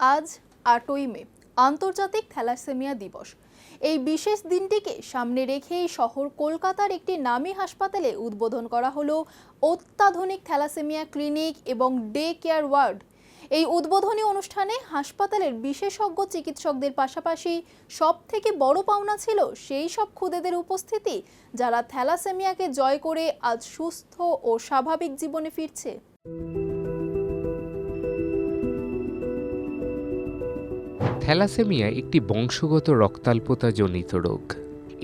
আজ ৮ই মে আন্তর্জাতিক থ্যালাসেমিয়া দিবস। এই বিশেষ দিনটিকে সামনে রেখেই শহর কলকাতার একটি নামী হাসপাতালে উদ্বোধন করা হলো অত্যাধুনিক থ্যালাসেমিয়া ক্লিনিক এবং ডে কেয়ার ওয়ার্ড। এই উদ্বোধনী অনুষ্ঠানে হাসপাতালের বিশেষজ্ঞ চিকিৎসকদের পাশাপাশি সবথেকে বড় পাওনা ছিল সেই সব খুদেদের উপস্থিতি যারা থ্যালাসেমিয়াকে জয় করে আজ সুস্থ ও স্বাভাবিক জীবনে ফিরছে। থ্যালাসেমিয়া একটি বংশগত রক্তাল্পতাজনিত রোগ।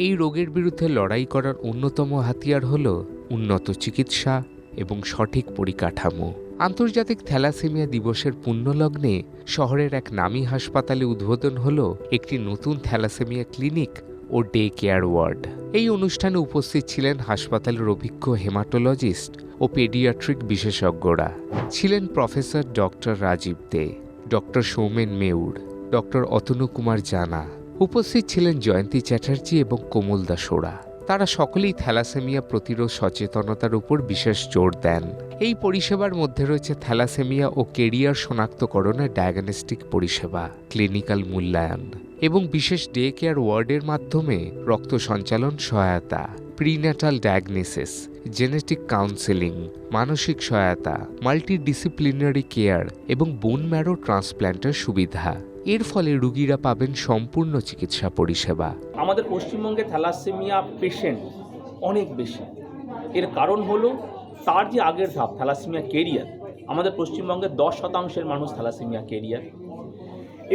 এই রোগের বিরুদ্ধে লড়াই করার অন্যতম হাতিয়ার হল উন্নত চিকিৎসা এবং সঠিক পরিকাঠামো। আন্তর্জাতিক থ্যালাসেমিয়া দিবসের পুণ্যলগ্নে শহরের এক নামী হাসপাতালে উদ্বোধন হল একটি নতুন থ্যালাসেমিয়া ক্লিনিক ও ডে কেয়ার ওয়ার্ড। এই অনুষ্ঠানে উপস্থিত ছিলেন হাসপাতালের অভিজ্ঞ হেমাটোলজিস্ট ও পেডিয়াট্রিক বিশেষজ্ঞরা। ছিলেন প্রফেসর ডক্টর রাজীব দে, ডক্টর সৌমেন মেউর, ডক্টর অতনু কুমার জানা। উপস্থিত ছিলেন জয়ন্তী চ্যাটার্জি এবং কোমল দাসোরা। তারা সকলেই থ্যালাসেমিয়া প্রতিরোধ সচেতনতার উপর বিশেষ জোর দেন। এই পরিষেবার মধ্যে রয়েছে থ্যালাসেমিয়া ও কেরিয়ার শনাক্তকরণের ডায়াগনস্টিক পরিষেবা, ক্লিনিক্যাল মূল্যায়ন এবং বিশেষ ডে কেয়ার ওয়ার্ডের মাধ্যমে রক্ত সঞ্চালন সহায়তা, প্রিন্যাটাল ডায়াগনোসিস, জেনেটিক কাউন্সেলিং, মানসিক সহায়তা, মাল্টিডিসিপ্লিনারি কেয়ার এবং বোন ম্যারো ট্রান্সপ্ল্যান্টের সুবিধা। এর ফলে রোগীরা পাবেন সম্পূর্ণ চিকিৎসা পরিষেবা। আমাদের পশ্চিমবঙ্গে থ্যালাসেমিয়া পেশেন্ট অনেক বেশি। এর কারণ হলো তার যে আগের ধাপ থ্যালাসেমিয়া কেরিয়ার। আমাদের পশ্চিমবঙ্গে 10% মানুষ থ্যালাসেমিয়া কেরিয়ার,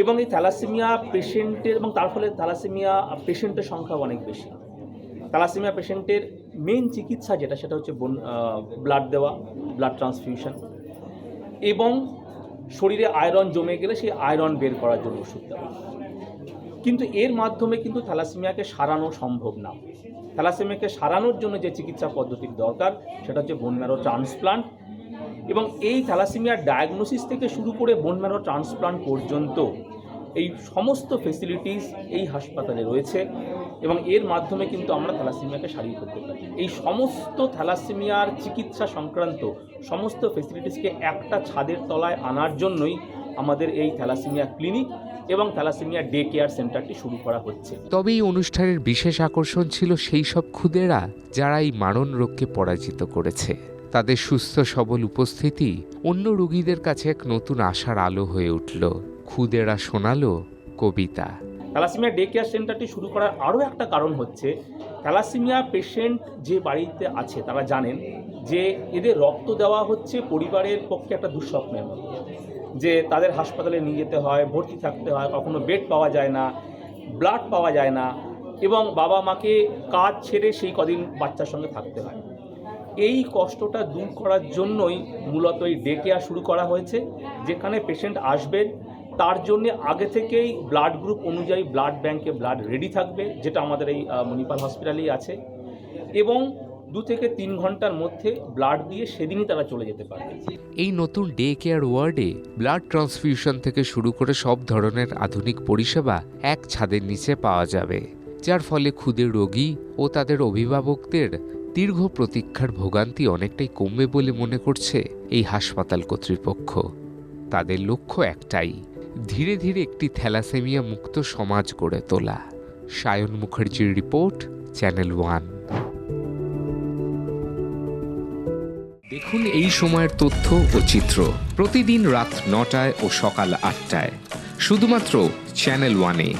এবং এই থ্যালাসেমিয়া পেশেন্টের এবং তার ফলে থ্যালাসেমিয়া পেশেন্টের সংখ্যা অনেক বেশি। থ্যালাসেমিয়া পেশেন্টের মেন চিকিৎসা যেটা সেটা হচ্ছে ব্লাড দেওয়া, ব্লাড ট্রান্সফিউশন, এবং শরীরে আয়রন জমে গেলে সেই আয়রন বের করার জন্য ওষুধ দেওয়া। কিন্তু এর মাধ্যমে কিন্তু থ্যালাসেমিয়াকে সারানো সম্ভব না। থ্যালাসেমিয়াকে সারানোর জন্য যে চিকিৎসা পদ্ধতির দরকার সেটা হচ্ছে বোন ম্যারো ট্রান্সপ্লান্ট, এবং এই থ্যালাসেমিয়ার ডায়াগনোসিস থেকে শুরু করে বোন ম্যারো ট্রান্সপ্লান্ট পর্যন্ত এই সমস্ত ফেসিলিটিস এই হাসপাতালে রয়েছে, এবং এর মাধ্যমে কিন্তু আমরা থ্যালাসেমিয়াকে সারিয়ে ফেলতে পারি। এই সমস্ত থ্যালাসেমিয়ার চিকিৎসা সংক্রান্ত সমস্ত ফেসিলিটিসকে একটা ছাদের তলায় আনার জন্যই আমাদের এই থ্যালাসেমিয়া ক্লিনিক এবং থ্যালাসেমিয়া ডে কেয়ার সেন্টারটি শুরু করা হচ্ছে। তবে এই অনুষ্ঠানের বিশেষ আকর্ষণ ছিল সেই সব খুদেরা যারা এই মারণ রোগকে পরাজিত করেছে। তাদের সুস্থ সবল উপস্থিতি অন্য রোগীদের কাছে এক নতুন আশার আলো হয়ে উঠল। খুদেরা শোনালো কবিতা। থ্যালাসেমিয়া ডে কেয়ার সেন্টারটি শুরু করার আরও একটা কারণ হচ্ছে থ্যালাসেমিয়া পেশেন্ট যে বাড়িতে আছে তারা জানেন যে এদের রক্ত দেওয়া হচ্ছে পরিবারের পক্ষে একটা দুঃস্বপ্নের মতো, যে তাদের হাসপাতালে নিয়ে যেতে হয়, ভর্তি থাকতে হয়, কখনো বেড পাওয়া যায় না, ব্লাড পাওয়া যায় না, এবং বাবা মাকে কাজ ছেড়ে সেই কদিন বাচ্চার সঙ্গে থাকতে হয়। এই কষ্টটা দূর করার জন্যই মূলত এই ডে কেয়ার শুরু করা হয়েছে, যেখানে পেশেন্ট আসবেন তার জন্য আগে থেকেই ব্লাড গ্রুপ অনুযায়ী ব্লাড ব্যাংকে ব্লাড রেডি থাকবে, যেটা আমাদের এই মণিপাল হসপিটালেই আছে, এবং 2 থেকে 3 ঘন্টার মধ্যে ব্লাড দিয়ে সেদিনই তারা চলে যেতে পারবে। এই নতুন ডে কেয়ার ওয়ার্ডে ব্লাড ট্রান্সফিউশন থেকে শুরু করে সব ধরনের আধুনিক পরিষেবা এক ছাদের নিচে পাওয়া যাবে, যার ফলে ক্ষুদে রোগী ও তাদের অভিভাবকদের দীর্ঘ প্রতীক্ষার ভোগান্তি অনেকটাই কমবে বলে মনে করছে এই হাসপাতাল কর্তৃপক্ষ। তাদের লক্ষ্য একটাই, ধীরে ধীরে একটি থ্যালাসেমিয়া মুক্ত সমাজ গড়ে তোলা। সায়ন মুখার্জির রিপোর্ট, চ্যানেল 1। দেখুন এই সময়ের তথ্য ও চিত্র প্রতিদিন রাত 9টায় ও সকাল 8টায় শুধুমাত্র চ্যানেল 1-এ।